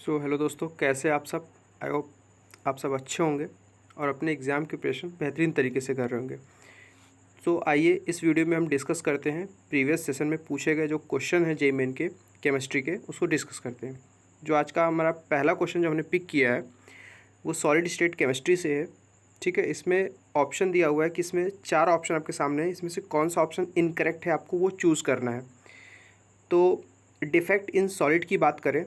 Hello दोस्तों, कैसे आप सब। आई होप आप सब अच्छे होंगे और अपने एग्ज़ाम की प्रिपरेशन बेहतरीन तरीके से कर रहे होंगे। आइए इस वीडियो में हम डिस्कस करते हैं प्रीवियस सेशन में पूछे गए जो क्वेश्चन हैं जेईई मेन के केमिस्ट्री के, उसको डिस्कस करते हैं। जो आज का हमारा पहला क्वेश्चन जो हमने पिक किया है वो सॉलिड स्टेट केमिस्ट्री से है। ठीक है, इसमें ऑप्शन दिया हुआ है कि इसमें 4 ऑप्शन आपके सामने है, इसमें से कौन सा ऑप्शन इनकरेक्ट है आपको वो चूज़ करना है। तो डिफेक्ट इन सॉलिड की बात करें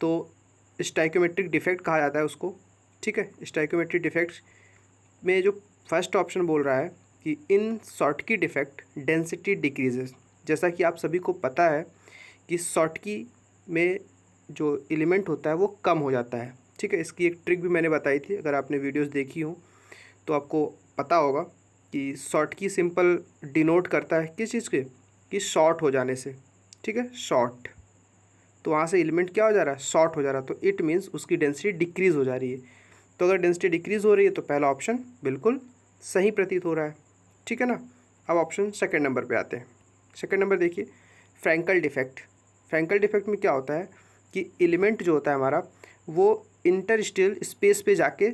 तो स्टाइकोमेट्रिक डिफेक्ट कहा जाता है उसको। ठीक है, स्टाइकोमेट्रिक डिफेक्ट में जो फर्स्ट ऑप्शन बोल रहा है कि इन शॉर्टकी डिफेक्ट डेंसिटी डिक्रीजेस। जैसा कि आप सभी को पता है कि शॉर्टकी में जो एलिमेंट होता है वो कम हो जाता है। ठीक है, इसकी एक ट्रिक भी मैंने बताई थी, अगर आपने वीडियोस देखी हो तो आपको पता होगा कि शॉर्टकी सिंपल डिनोट करता है किस चीज़ के, कि शॉर्ट हो जाने से। ठीक है, शॉर्ट, तो वहाँ से एलिमेंट क्या हो जा रहा है, शॉर्ट हो जा रहा है, तो इट मीन्स उसकी डेंसिटी डिक्रीज़ हो जा रही है। तो अगर डेंसिटी डिक्रीज़ हो रही है तो पहला ऑप्शन बिल्कुल सही प्रतीत हो रहा है। ठीक है ना। अब ऑप्शन सेकंड नंबर पे आते हैं। सेकंड नंबर देखिए, फ्रैंकल डिफेक्ट। फ्रैंकल डिफेक्ट में क्या होता है कि एलिमेंट जो होता है हमारा वो इंटरस्टेशियल स्पेस पे जाके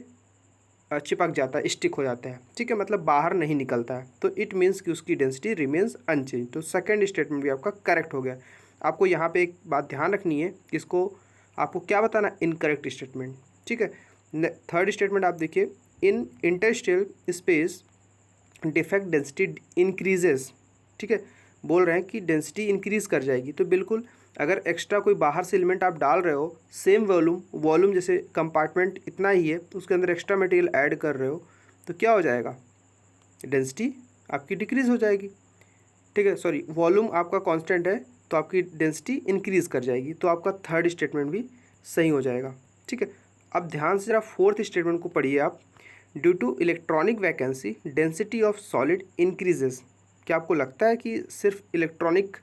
चिपक जाता है, स्टिक हो जाता है। ठीक है, मतलब बाहर नहीं निकलता है, तो इट मीन्स कि उसकी डेंसिटी रिमेन्स अनचेंज। तो सेकंड स्टेटमेंट भी आपका करेक्ट हो गया। आपको यहाँ पे एक बात ध्यान रखनी है, इसको आपको क्या बताना, इनकरेक्ट स्टेटमेंट। ठीक है, थर्ड स्टेटमेंट आप देखिए, in interstitial space defect density increases. ठीक है, बोल रहे हैं कि डेंसिटी इंक्रीज़ कर जाएगी, तो बिल्कुल अगर एक्स्ट्रा कोई बाहर से एलिमेंट आप डाल रहे हो, सेम वॉल्यूम जैसे कंपार्टमेंट इतना ही है तो उसके अंदर एक्स्ट्रा मटेरियल ऐड कर रहे हो, तो क्या हो जाएगा, डेंसिटी आपकी डिक्रीज़ हो जाएगी। ठीक है, सॉरी, वॉल्यूम आपका कांस्टेंट है तो आपकी डेंसिटी इंक्रीज़ कर जाएगी, तो आपका थर्ड स्टेटमेंट भी सही हो जाएगा। ठीक है, अब ध्यान से ज़रा फोर्थ स्टेटमेंट को पढ़िए आप। Due to electronic vacancy density of solid increases. क्या आपको लगता है कि सिर्फ इलेक्ट्रॉनिक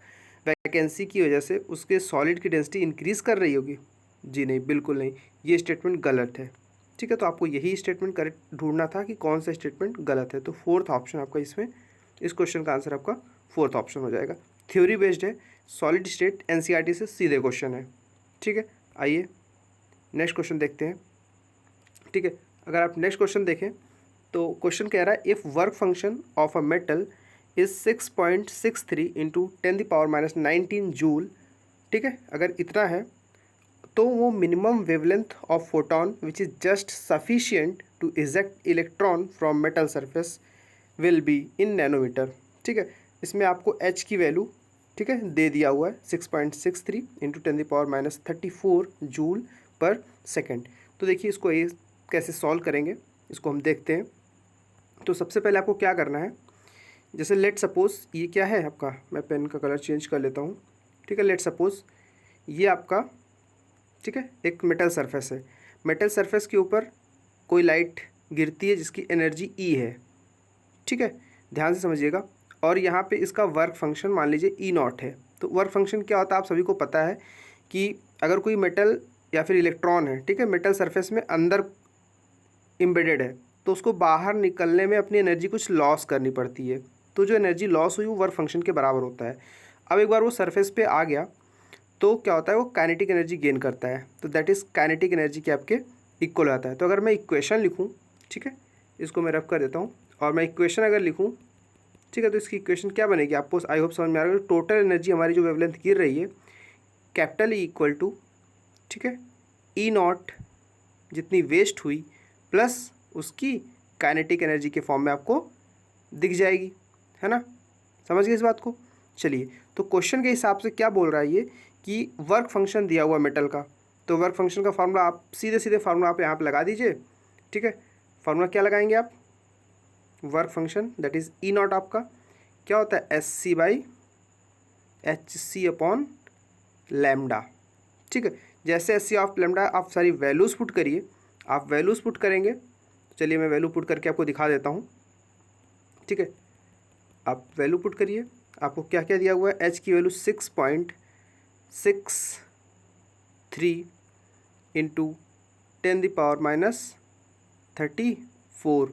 वैकेंसी की वजह से उसके सॉलिड की डेंसिटी इंक्रीज़ कर रही होगी? जी नहीं, बिल्कुल नहीं, ये स्टेटमेंट गलत है। ठीक है, तो आपको यही स्टेटमेंट करेक्ट ढूंढना था कि कौन सा स्टेटमेंट गलत है। तो फोर्थ ऑप्शन आपका इसमें, इस क्वेश्चन का आंसर आपका फोर्थ ऑप्शन हो जाएगा। थ्योरी बेस्ड है, सॉलिड स्टेट एनसीईआरटी से सीधे क्वेश्चन है। ठीक है, आइए नेक्स्ट क्वेश्चन देखते हैं। ठीक है, अगर आप नेक्स्ट क्वेश्चन देखें तो क्वेश्चन कह रहा है if work function of a metal is 6.63 into 10⁻⁻19 joule. ठीक है, अगर इतना है तो वो minimum wavelength of photon which is just sufficient to eject electron from metal surface will be in nanometer. ठीक है, इसमें आपको एच की वैल्यू, ठीक है, दे दिया हुआ है 6.63 इंटू 10⁻34 जूल पर सेकेंड। तो देखिए इसको ये कैसे सॉल्व करेंगे, इसको हम देखते हैं। तो सबसे पहले आपको क्या करना है, जैसे लेट सपोज ये क्या है आपका, मैं पेन का कलर चेंज कर लेता हूँ। ठीक है, लेट सपोज ये आपका, ठीक है, एक मेटल सरफेस है। मेटल सरफेस के ऊपर कोई लाइट गिरती है जिसकी एनर्जी ई है। ठीक है, ध्यान से समझिएगा। और यहाँ पे इसका वर्क फंक्शन मान लीजिए ई नॉट है। तो वर्क फंक्शन क्या होता है आप सभी को पता है कि अगर कोई मेटल या फिर इलेक्ट्रॉन है, ठीक है, मेटल सरफेस में अंदर एम्बेडेड है, तो उसको बाहर निकलने में अपनी एनर्जी कुछ लॉस करनी पड़ती है। तो जो एनर्जी लॉस हुई वो वर्क फंक्शन के बराबर होता है। अब एक बार वो सरफेस पे आ गया तो क्या होता है, वो काइनेटिक एनर्जी गेन करता है, तो दैट इज़ काइनेटिक एनर्जी के आपके इक्वल आता है। तो अगर मैं इक्वेशन लिखूँ, ठीक है, इसको मैं रफ कर देता हूँ, और मैं इक्वेशन अगर लिखूँ, ठीक है, तो इसकी इक्वेशन क्या बनेगी आपको आई होप समझ में आ रहा है। टोटल एनर्जी हमारी जो वेवलेंथ गिर रही है, कैपिटल ई इक्वल टू, ठीक है, ई नॉट जितनी वेस्ट हुई प्लस उसकी काइनेटिक एनर्जी के फॉर्म में आपको दिख जाएगी, है ना। समझ गए इस बात को। चलिए, तो क्वेश्चन के हिसाब से क्या बोल रहा है ये कि वर्क फंक्शन दिया हुआ मेटल का, तो वर्क फंक्शन का फार्मूला आप सीधे सीधे फार्मूला आप यहाँ पे लगा दीजिए। ठीक है, फार्मूला क्या लगाएंगे आप, work function that is E not आपका क्या होता है, S C by H C upon lambda. ठीक है, जैसे एस सी ऑफ लैम्डा आप सारी वैल्यूज़ पुट करिए, आप वैल्यूज़ पुट करेंगे। चलिए मैं वैल्यू पुट करके आपको दिखा देता हूँ। ठीक है, आप वैल्यू पुट करिए, आपको क्या क्या दिया हुआ है, एच की वैल्यू 6.63 इंटू 10⁻⁻34।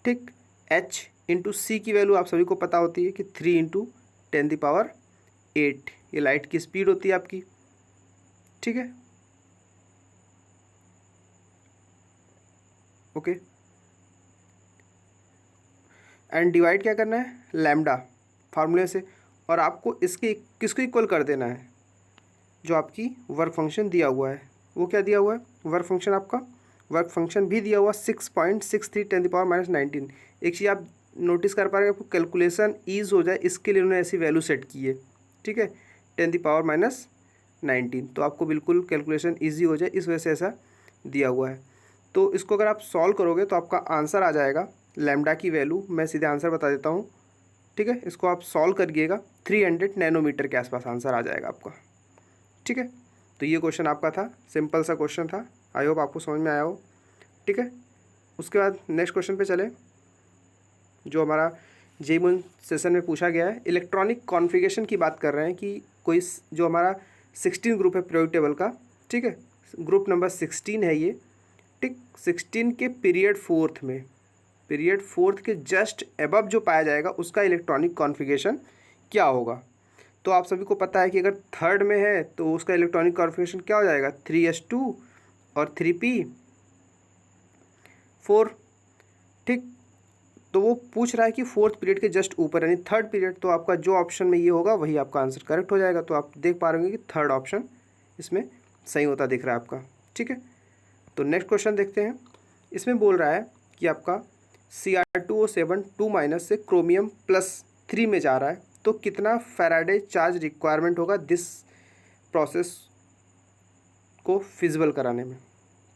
ठीक, एच इंटू सी की वैल्यू आप सभी को पता होती है कि 3 इंटू 10⁻8, ये लाइट की स्पीड होती है आपकी। ठीक है, ओके, एंड डिवाइड क्या करना है, लैम्डा फार्मूले से, और आपको इसके किसको इक्वल कर देना है, जो आपकी वर्क फंक्शन दिया हुआ है। वो क्या दिया हुआ है, वर्क फंक्शन, आपका वर्क फंक्शन भी दिया हुआ 6.63 10⁻19। एक चीज़ आप नोटिस कर पा रहे हैं, आपको कैलकुलेशन ईज हो जाए इसके लिए उन्होंने ऐसी वैल्यू सेट की है, ठीक है, 10⁻19, तो आपको बिल्कुल कैलकुलेशन ईजी हो जाए इस वजह से ऐसा दिया हुआ है। तो इसको अगर आप सॉल्व करोगे तो आपका आंसर आ जाएगा, लैम्डा की वैल्यू मैं सीधे आंसर बता देता हूँ, ठीक है, इसको आप सॉल्व करिएगा 300 नैनोमीटर के आसपास आंसर आ जाएगा आपका, ठीक है। तो ये क्वेश्चन आपका था, सिंपल सा क्वेश्चन था, आई होप आपको समझ में आया हो, ठीक है। उसके बाद नेक्स्ट क्वेश्चन पे चले, जो हमारा जेईई मेन सेशन में पूछा गया है। इलेक्ट्रॉनिक कॉन्फ़िगरेशन की बात कर रहे हैं कि कोई जो हमारा 16 ग्रुप है पीरियोडिक टेबल का, ठीक है, ग्रुप नंबर 16 है ये, ठीक, 16 के पीरियड फोर्थ के जस्ट एबव जो पाया जाएगा उसका इलेक्ट्रॉनिक कॉन्फ़िगरेशन क्या होगा। तो आप सभी को पता है कि अगर थर्ड में है तो उसका इलेक्ट्रॉनिक कॉन्फ़िगरेशन क्या हो जाएगा, 3s2 और 3p4, ठीक। तो वो पूछ रहा है कि फोर्थ पीरियड के जस्ट ऊपर यानी थर्ड पीरियड, तो आपका जो ऑप्शन में ये होगा वही आपका आंसर करेक्ट हो जाएगा। तो आप देख पा रहे होंगे कि थर्ड ऑप्शन इसमें सही होता दिख रहा है आपका, ठीक है। तो नेक्स्ट क्वेश्चन देखते हैं। इसमें बोल रहा है कि आपका Cr2O7 2- से क्रोमियम +3 में जा रहा है, तो कितना फैराडे चार्ज रिक्वायरमेंट होगा दिस प्रोसेस को फिजिबल कराने में,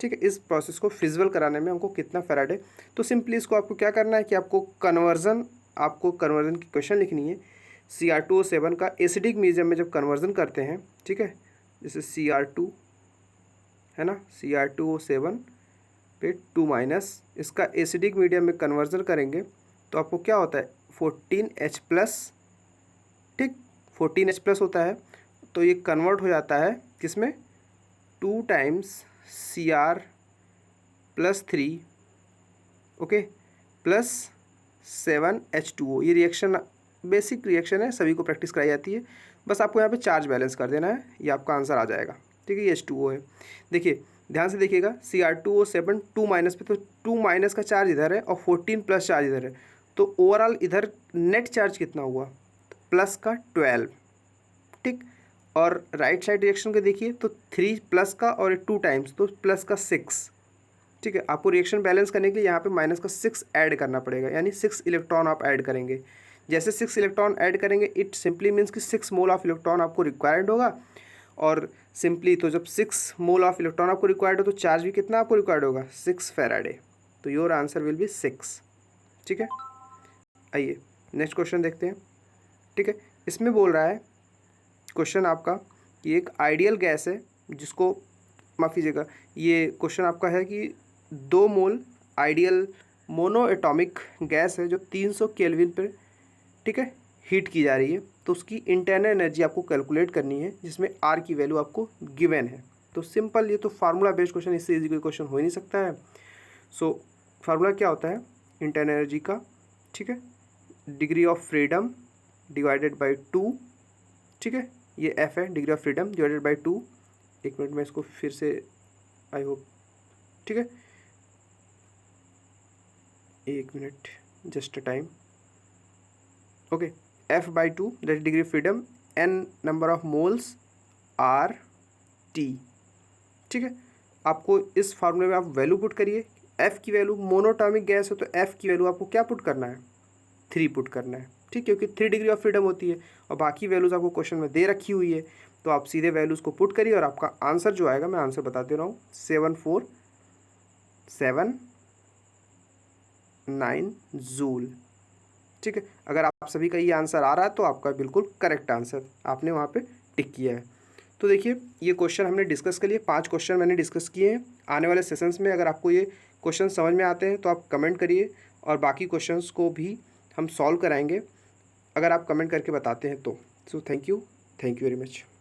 ठीक है, इस प्रोसेस को फिजिबल कराने में हमको कितना फैराडे। तो सिंपली इसको आपको क्या करना है कि आपको कन्वर्जन की क्वेश्चन लिखनी है। Cr2O7 का एसिडिक मीडियम में जब कन्वर्जन करते हैं, ठीक है, जैसे Cr2 है ना, Cr2O7 पे 2- इसका एसिडिक मीडियम में कन्वर्जन करेंगे तो आपको क्या होता है 14H+, ठीक, 14H+ होता है। तो ये कन्वर्ट हो जाता है किसमें, 2 टाइम्स Cr+3, ओके, +7H2O। ये रिएक्शन बेसिक रिएक्शन है, सभी को प्रैक्टिस कराई जाती है, बस आपको यहाँ पे चार्ज बैलेंस कर देना है, ये आपका आंसर आ जाएगा, ठीक है। ये H2O है। देखिए ध्यान से देखिएगा, Cr2O7 2- पे, तो 2- का चार्ज इधर है और 14+ चार्ज इधर है, तो ओवरऑल इधर नेट चार्ज कितना हुआ, प्लस का 12, ठीक। और राइट साइड रिएक्शन को देखिए तो 3+ का और 2 टाइम्स तो प्लस का 6, ठीक है। आपको रिएक्शन बैलेंस करने के लिए यहाँ पे -6 ऐड करना पड़ेगा, यानी 6 इलेक्ट्रॉन आप ऐड करेंगे। जैसे 6 इलेक्ट्रॉन ऐड करेंगे इट सिंपली मीन्स कि 6 मोल ऑफ इलेक्ट्रॉन आपको रिक्वायर्ड होगा, और सिंपली तो जब 6 मोल ऑफ इलेक्ट्रॉन आपको रिक्वायर्ड हो तो चार्ज भी कितना आपको रिक्वायर्ड होगा, 6 फैराडे। तो योर आंसर विल बी 6, ठीक है। आइए नेक्स्ट क्वेश्चन देखते हैं, ठीक है। इसमें बोल रहा है क्वेश्चन आपका कि एक आइडियल गैस है जिसको, माफ़ कीजिएगा, ये क्वेश्चन आपका है कि 2 मोल आइडियल मोनो एटॉमिक गैस है जो 300 केल्विन पर, ठीक है, हीट की जा रही है, तो उसकी इंटरनल एनर्जी आपको कैलकुलेट करनी है जिसमें आर की वैल्यू आपको गिवन है। तो सिंपल, ये तो फार्मूला बेस्ड क्वेश्चन, इससे इजी कोई क्वेश्चन हो ही नहीं सकता है। सो फार्मूला क्या होता है इंटरनल एनर्जी का, ठीक है, degree of freedom divided by 2, ठीक है, ये एफ है, degree of freedom divided by 2। एक मिनट में इसको फिर से, आई होप, ठीक है, एक minute, just a time, okay, F/2 that is degree of freedom, n number of moles R T, ठीक है। आपको इस फार्मूले में आप वैल्यू पुट करिए, F की वैल्यू, मोनोटॉमिक गैस है तो F की वैल्यू आपको क्या पुट करना है, 3 पुट करना है, ठीक, क्योंकि 3 डिग्री ऑफ फ्रीडम होती है और बाकी वैल्यूज़ आपको क्वेश्चन में दे रखी हुई है, तो आप सीधे वैल्यूज़ को पुट करिए और आपका आंसर जो आएगा, मैं आंसर बता दे रहा हूँ, 7479 जूल, ठीक है। अगर आप सभी का ये आंसर आ रहा है तो आपका बिल्कुल करेक्ट आंसर आपने वहाँ पे टिक किया है। तो देखिए ये क्वेश्चन हमने डिस्कस कर लिए, 5 क्वेश्चन मैंने डिस्कस किए हैं। आने वाले सेशंस में अगर आपको ये क्वेश्चन समझ में आते हैं तो आप कमेंट करिए और बाकी क्वेश्चंस को भी हम सॉल्व कराएंगे अगर आप कमेंट करके बताते हैं तो। So thank you very much.